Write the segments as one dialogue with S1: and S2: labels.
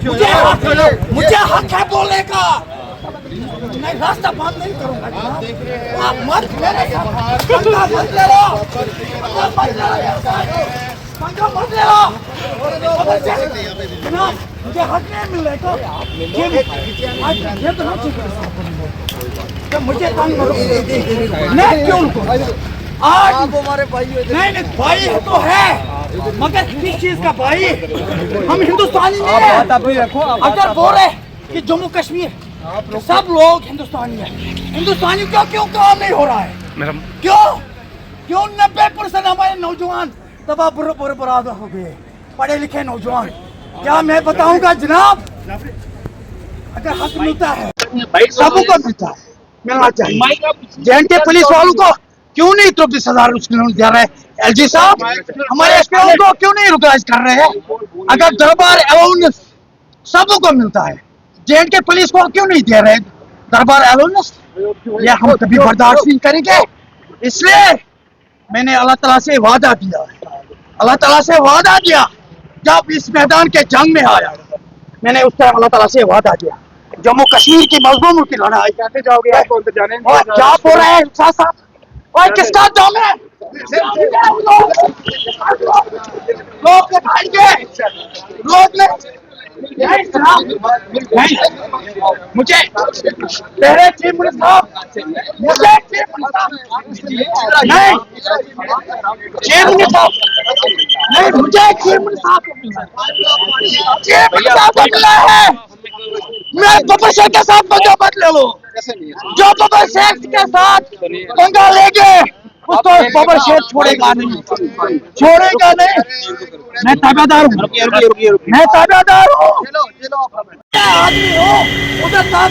S1: मुझे हक है बोलने का। मैं रास्ता बंद नहीं करूंगा। आप मत मेरे पंगा मत ले लो, पंगा मत ले लो। मुझे हक नहीं मिल रहा तो मुझे तंग करो। मैं क्यों आज हमारे भाई नहीं भाई तो है, मगर किस चीज का भाई? हम हिंदुस्तानी नहीं है। अगर बोल रहे कि जम्मू कश्मीर सब लोग हिंदुस्तानी है, हिंदुस्तानी का क्यों काम नहीं हो रहा है? क्यों 90% हमारे नौजवान तबाह बर्बाद हो गए, पढ़े लिखे नौजवान। क्या मैं बताऊंगा जनाब? अगर हक मिलता है सबको मिलना चाहिए। जेएनके पुलिस वालों को क्यों नहीं 24,000 दे रहे? एलजी साहब हमारे एसपीओ को क्यों नहीं रिकॉग्नाइज कर रहे हैं? अगर दरबार अलाउंस सबको मिलता है, जेएनके पुलिस को क्यों नहीं दे रहे दरबार अलाउंस? ये हम कभी बर्दाश्त नहीं करेंगे। इसलिए मैंने अल्लाह ताला से वादा दिया, जब इस मैदान के जंग में आया, मैंने उस टाइम अल्लाह ताला से वादा दिया, जम्मू कश्मीर की मजलूमों की लड़ाई कैसे जाओगे आप? और क्या बोल रहे हैं साहब? और किसका दम है? लोग दिखाएंगे, लोग नहीं। मुझे तेरे चीफ मिनिस्टर साहब, मुझे चीफ मिनिस्टर नहीं, चीफ मिनिस्टर नहीं, मुझे चीफ मिनिस्टर को मिला है। मैं बबर शेख के साथ पंगा मत ले लो। जो बबर शेख के साथ पंगा लेंगे उसको बबर शेख छोड़ेगा नहीं। मैं ताबेदार हूँ, आदमी हूँ। उधर तक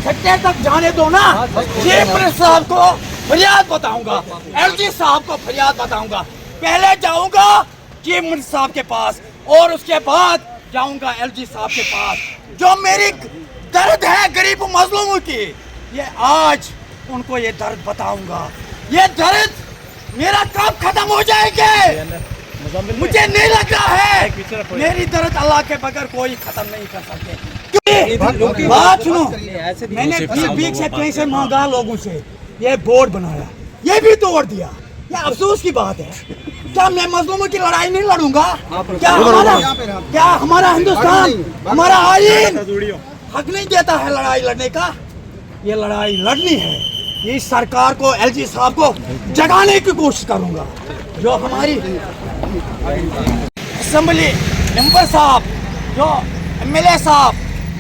S1: छट्टे तक जाने दो ना। चीफ मिनिस्टर साहब को फरियाद बताऊंगा, एलजी साहब को फरियाद बताऊंगा। पहले जाऊंगा चीफ मिनिस्टर साहब के पास और उसके बाद जाऊंगा एलजी साहब के पास। जो मेरी दर्द है गरीब मजलूमों की, ये आज उनको ये दर्द बताऊंगा। ये दर्द मेरा कब खत्म हो जाएंगे मुझे नहीं लग रहा है। मेरी दर्द अल्लाह के बगैर कोई खत्म नहीं कर सकते। बात सुनो, मैंने बीच से पैसे मांगा लोगों से, ये बोर्ड बनाया, ये भी तोड़ दिया। ये अफसोस की बात है। क्या मैं मजलूमों की लड़ाई नहीं लड़ूंगा? क्या हमारा हिंदुस्तान, हमारा आईन हक नहीं देता है लड़ाई लड़ने का? ये लड़ाई लड़नी है। इस सरकार को, एलजी साहब को जगाने की कोशिश करूंगा। जो हमारी असेंबली मेंबर साहब, जो एमएलए साहब,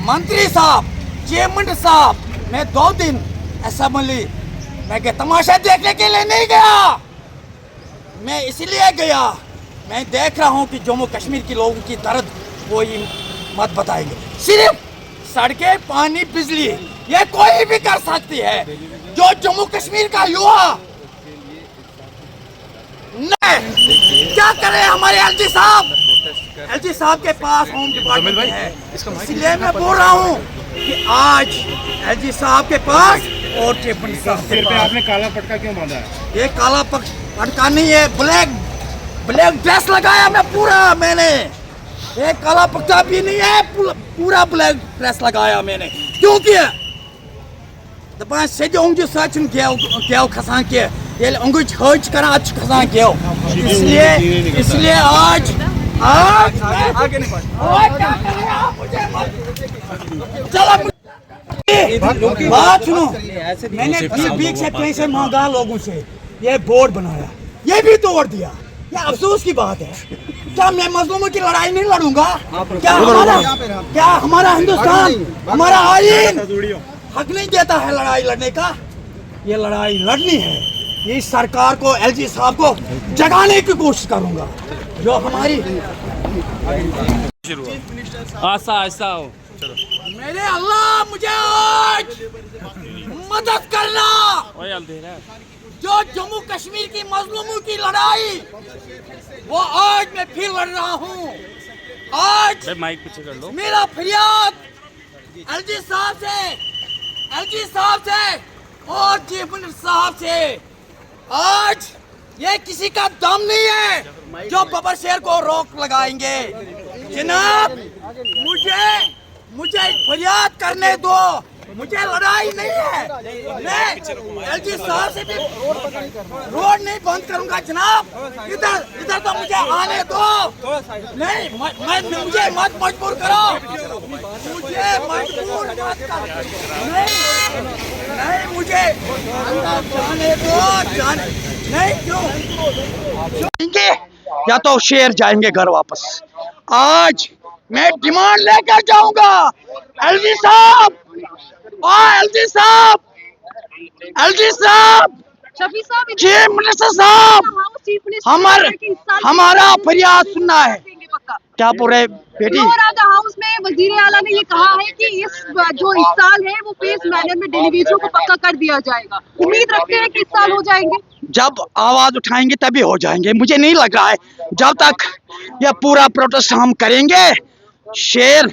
S1: मंत्री साहब, चीफ मिनिस्टर साहब, मैं 2 दिन असेंबली में तमाशा देखने के लिए नहीं गया। मैं इसलिए गया, मैं देख रहा हूं कि जम्मू कश्मीर के लोगों की दर्द कोई मत बताएंगे। सिर्फ सड़कें, पानी, बिजली ये कोई भी कर सकती है। जो जम्मू कश्मीर का युवा नहीं, क्या करें हमारे एलजी साहब के पास होम डिपार्टमेंट है। इसलिए मैं बोल रहा हूँ कि आज एलजी साहब के पास और चीफ मिनिस्टर साहब के पास।
S2: आपने काला पटका क्यों बांधा है?
S1: ये काला पटका नहीं है, ब्लैक ड्रेस लगाया मैंने। ये काला पटका भी नहीं है, पूरा ब्लैक ड्रेस लगाया मैंने। क्यों किया? दपान सज ओंगज सचन गेव खसान के ये ओंगज हज कर खसान गेव। इसलिए आज चलो बात सुनो, मैंने बीच से पैसे मांगा लोगों से, ये बोर्ड बनाया, ये भी तोड़ दिया। ये अफसोस की बात है। क्या मैं मजलूमों की लड़ाई नहीं लड़ूंगा? क्या हमारा हिंदुस्तान, हमारा आईन हक नहीं देता है लड़ाई लड़ने का? ये लड़ाई लड़नी है। इस सरकार को, एलजी साहब को जगाने की कोशिश करूंगा। जो हमारी
S2: ऐसा हो
S1: मेरे अल्लाह मुझे आज मदद करना। जो जम्मू कश्मीर की मजलूमों की लड़ाई वो आज मैं फिर लड़ रहा हूँ। आज
S2: माइक पीछे कर लो।
S1: मेरा फरियाद एलजी साहब से और चीफ मिनिस्टर साहब से। आज ये किसी का दम नहीं है जो बबर शेर को रोक लगाएंगे। जनाब मुझे फरियाद करने दो, मुझे लड़ाई नहीं है। मैं एलजी साहब से भी रोड नहीं बंद करूंगा जनाब। इधर तो मुझे आने दो। नहीं मुझे मत मजबूर करो, मुझे मजबूर मत करो। नहीं मुझे अंदर जाने दो, नहीं क्यों या तो शेर जाएंगे घर वापस। आज मैं डिमांड लेकर जाऊंगा एलजी साहब, एलजी साहब,
S3: शफी साहब,
S1: चीफ मिनिस्टर साहब, हमारा फरियाद सुनना है। क्या पूरे बेटी
S3: हाउस में वजीर आला ने ये कहा है कि इस जो इस साल है वो फेस मैनर में डेलीवेजरों को पक्का कर दिया जाएगा। उम्मीद रखते हैं कि इस साल हो जाएंगे।
S1: जब आवाज उठाएंगे तभी हो जाएंगे। मुझे नहीं लग रहा है जब तक यह पूरा प्रोटेस्ट हम करेंगे। शेर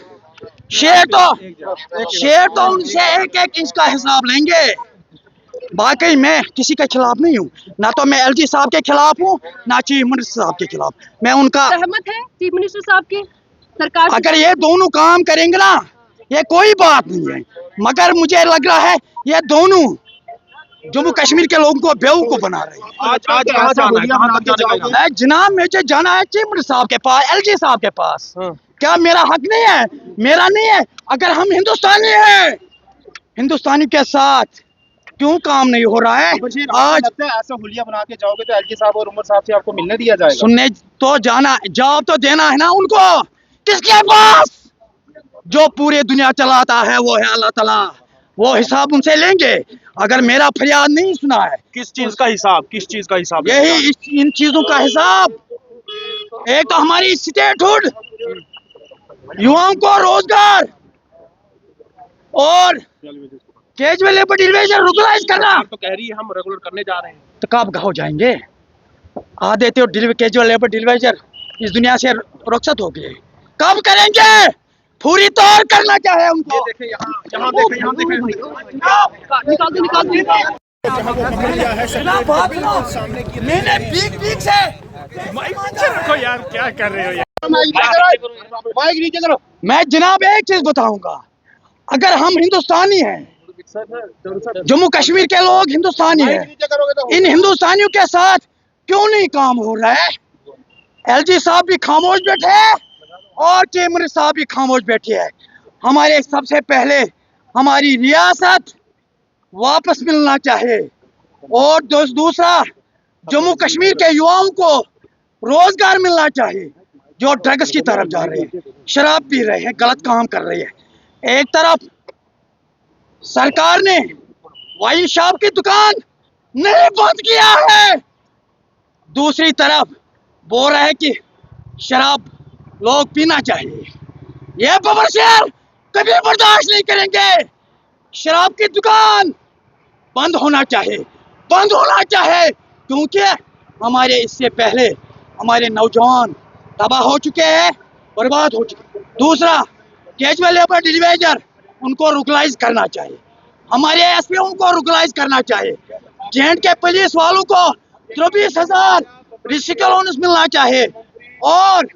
S1: तो उनसे एक इंच का हिसाब लेंगे। बाकी मैं किसी के खिलाफ नहीं हूँ, ना तो मैं एलजी साहब के खिलाफ हूँ, ना चीफ मिनिस्टर साहब के खिलाफ। मैं उनका
S3: सहमत है चीफ मिनिस्टर साहब की सरकार
S1: अगर ये दोनों काम करेंगे ना, ये कोई बात नहीं है। मगर मुझे लग रहा है ये दोनों जम्मू कश्मीर के लोगों को बेवकूफ बना रहे हैं। जनाब मुझे जाना है चीफ मिनिस्टर साहब के पास, एलजी साहब के पास। क्या मेरा हक नहीं है? मेरा नहीं है। अगर हम हिंदुस्तानी हैं, हिंदुस्तानी के साथ क्यों काम नहीं हो रहा है? आज
S4: ऐसा हुलिया बना के जाओगे तो एलजी साहब और उमर साहब से आपको मिलने दिया जाएगा?
S1: सुनने तो जाना, जवाब तो देना है ना उनको। किसके पास? जो पूरी दुनिया चलाता है वो है अल्लाह ताला। वो हिसाब उनसे लेंगे। अगर मेरा फरियाद नहीं सुना है,
S4: किस चीज का हिसाब?
S1: यही इन चीजों का हिसाब। एक तो हमारी स्टेटहुड, युवाओं को रोजगार और कैजुअल लेबर डिलीवेजर रेगुलराइज करना।
S4: तो कह रही है हम रेगुलर करने जा रहे हैं।
S1: तो कब हो जाएंगे? आधे तो कैजुअल लेबर डिलीवेजर इस दुनिया से रुखसत हो गए। कब करेंगे? पूरी तौर करना चाहे उनको।
S4: देखें यहाँ देखें
S1: मैंने बीक से
S2: यार क्या कर रहे हो यार?
S1: मैं जनाब एक चीज बताऊंगा, अगर हम हिंदुस्तानी हैं, जम्मू कश्मीर के लोग हिंदुस्तानी हैं, इन हिंदुस्तानियों के साथ क्यों नहीं काम हो रहा है? एलजी साहब भी खामोश बैठे हैं और चीफ मिनिस्टर साहब भी खामोश बैठे हैं। हमारे सबसे पहले हमारी रियासत वापस मिलना चाहिए और दूसरा जम्मू कश्मीर के युवाओं को रोजगार मिलना चाहिए जो ड्रग्स की तरफ जा रहे हैं, शराब पी रहे हैं, गलत काम कर रहे हैं। एक तरफ सरकार ने वाइन शॉप की दुकान नहीं बंद किया है, दूसरी तरफ बोल रहा है कि शराब लोग पीना चाहिए। ये बबर शेर कभी बर्दाश्त नहीं करेंगे। शराब की दुकान बंद होना चाहिए, क्योंकि हमारे इससे पहले हमारे नौजवान तबाह हो चुके हैं, बर्बाद हो चुके हैं। दूसरा, कैजुअल लेबर डिलीवेजर उनको रुकलाइज करना चाहिए, हमारे एसपी को रुकलाइज करना चाहिए। जेएंड के पुलिस वालों को 24,000 डिस्ट्रिक्ट अलाउंस मिलना चाहिए और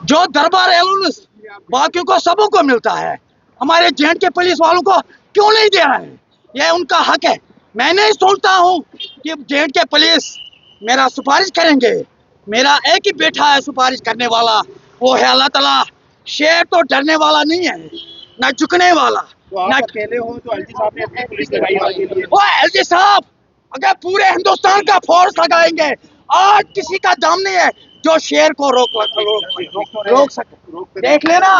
S1: जो दरबार अलाउंस बाकियों को सबों को मिलता है, हमारे जेएंड के पुलिस वालों को क्यों नहीं दे रहे हैं? यह उनका हक है। मैं नहीं सोचता हूँ कि जेएंड के पुलिस मेरा सुपारिश करेंगे। मेरा एक ही बेटा है सुपारिश करने वाला, वो है अल्लाह ताला। शेर तो डरने वाला नहीं है, ना झुकने वाला।
S4: तो आप अकेले हो तो एलजी साहब ने अपनी पुलिस लगाई आपके लिए।
S1: वो एलजी साहब अगर पूरे हिंदुस्तान का फोर्स लगाएंगे, आज किसी का दम नहीं है जो शेर को रोक सके। देख लेना।